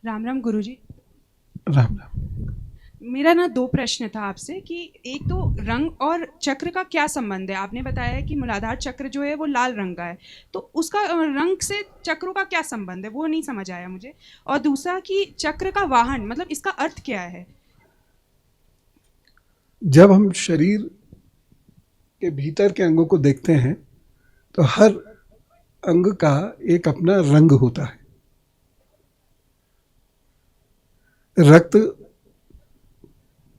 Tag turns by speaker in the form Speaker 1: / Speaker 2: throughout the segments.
Speaker 1: राम राम गुरुजी।
Speaker 2: राम राम।
Speaker 1: मेरा ना दो प्रश्न था आपसे कि एक तो रंग और चक्र का क्या संबंध है। आपने बताया है कि मूलाधार चक्र जो है वो लाल रंग का है, तो उसका रंग से चक्रों का क्या संबंध है वो नहीं समझ आया मुझे। और दूसरा कि चक्र का वाहन मतलब इसका अर्थ क्या है।
Speaker 2: जब हम शरीर के भीतर के अंगों को देखते हैं तो हर अंग का एक अपना रंग होता है। रक्त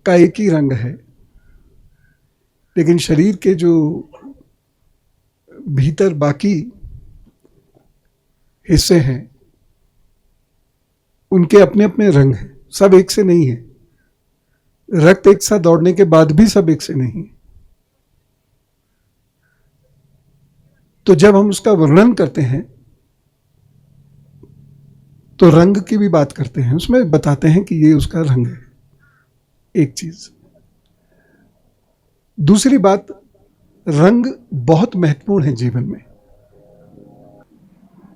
Speaker 2: का एक ही रंग है, लेकिन शरीर के जो भीतर बाकी हिस्से हैं उनके अपने अपने रंग हैं, सब एक से नहीं है। रक्त एक साथ दौड़ने के बाद भी सब एक से नहीं है। तो जब हम उसका वर्णन करते हैं तो रंग की भी बात करते हैं, उसमें बताते हैं कि ये उसका रंग है, एक चीज। दूसरी बात, रंग बहुत महत्वपूर्ण है जीवन में।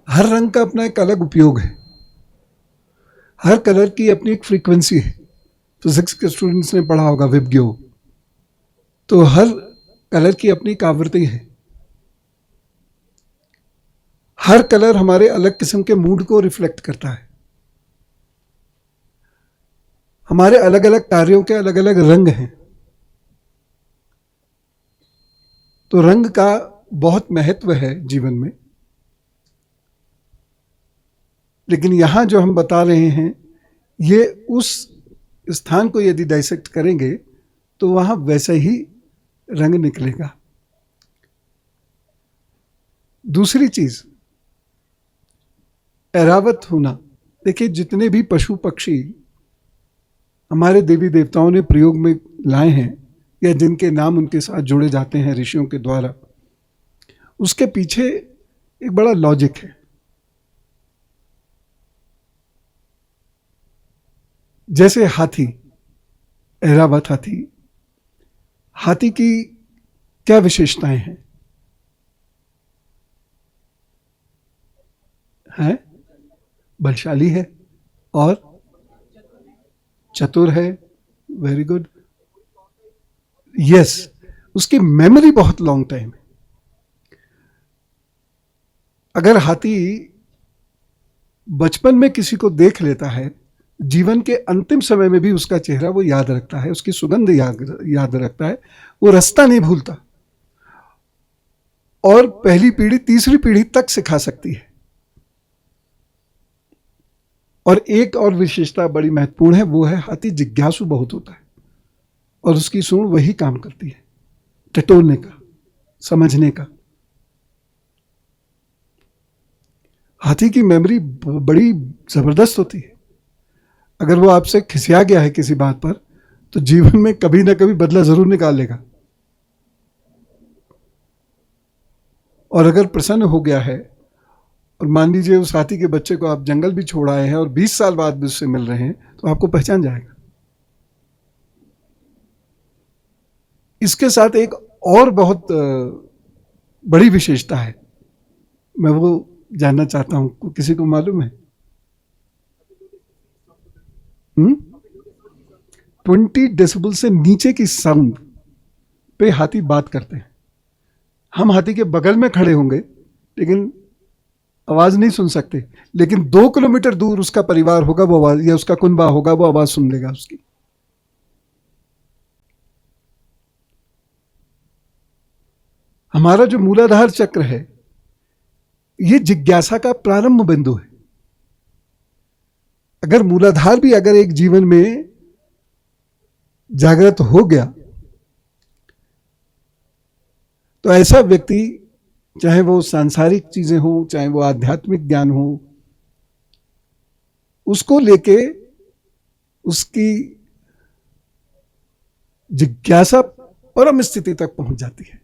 Speaker 2: हर रंग का अपना एक अलग उपयोग है, हर कलर की अपनी एक फ्रीक्वेंसी है। फिजिक्स के स्टूडेंट्स ने पढ़ा होगा विबग्यो, तो हर कलर की अपनी एक आवृत्ति है। हर कलर हमारे अलग किस्म के मूड को रिफ्लेक्ट करता है। हमारे अलग अलग कार्यों के अलग अलग रंग हैं। तो रंग का बहुत महत्व है जीवन में। लेकिन यहां जो हम बता रहे हैं, ये उस स्थान को यदि डाइसेक्ट करेंगे तो वहां वैसा ही रंग निकलेगा। दूसरी चीज, ऐरावत होना। देखिए, जितने भी पशु पक्षी हमारे देवी देवताओं ने प्रयोग में लाए हैं या जिनके नाम उनके साथ जोड़े जाते हैं ऋषियों के द्वारा, उसके पीछे एक बड़ा लॉजिक है। जैसे हाथी, ऐरावत हाथी, हाथी की क्या विशेषताएं हैं? हैं? बलशाली है और चतुर है। Very good, yes. उसकी मेमोरी बहुत लॉन्ग टाइम है। अगर हाथी बचपन में किसी को देख लेता है, जीवन के अंतिम समय में भी उसका चेहरा वो याद रखता है, उसकी सुगंध याद रखता है, वो रास्ता नहीं भूलता। और पहली पीढ़ी तीसरी पीढ़ी तक सिखा सकती है। और एक और विशेषता बड़ी महत्वपूर्ण है, वो है हाथी जिज्ञासु बहुत होता है और उसकी सूंड वही काम करती है, टटोलने का, समझने का। हाथी की मेमोरी बड़ी जबरदस्त होती है। अगर वो आपसे खिसिया गया है किसी बात पर, तो जीवन में कभी ना कभी बदला जरूर निकाल लेगा। और अगर प्रसन्न हो गया है, और मान लीजिए उस हाथी के बच्चे को आप जंगल भी छोड़ आए हैं और 20 साल बाद भी उससे मिल रहे हैं, तो आपको पहचान जाएगा। इसके साथ एक और बहुत बड़ी विशेषता है, मैं वो जानना चाहता हूं, किसी को मालूम है? 20 डेसिबल से नीचे की साउंड पे हाथी बात करते हैं। हम हाथी के बगल में खड़े होंगे लेकिन आवाज नहीं सुन सकते, लेकिन 2 किलोमीटर दूर उसका परिवार होगा, वो आवाज, या उसका कुनबा होगा, वो आवाज सुन लेगा उसकी। हमारा जो मूलाधार चक्र है, ये जिज्ञासा का प्रारंभ बिंदु है। अगर मूलाधार भी अगर एक जीवन में जागृत हो गया, तो ऐसा व्यक्ति, चाहे वो सांसारिक चीजें हो, चाहे वो आध्यात्मिक ज्ञान हो, उसको लेके उसकी जिज्ञासा परम स्थिति तक पहुंच जाती है।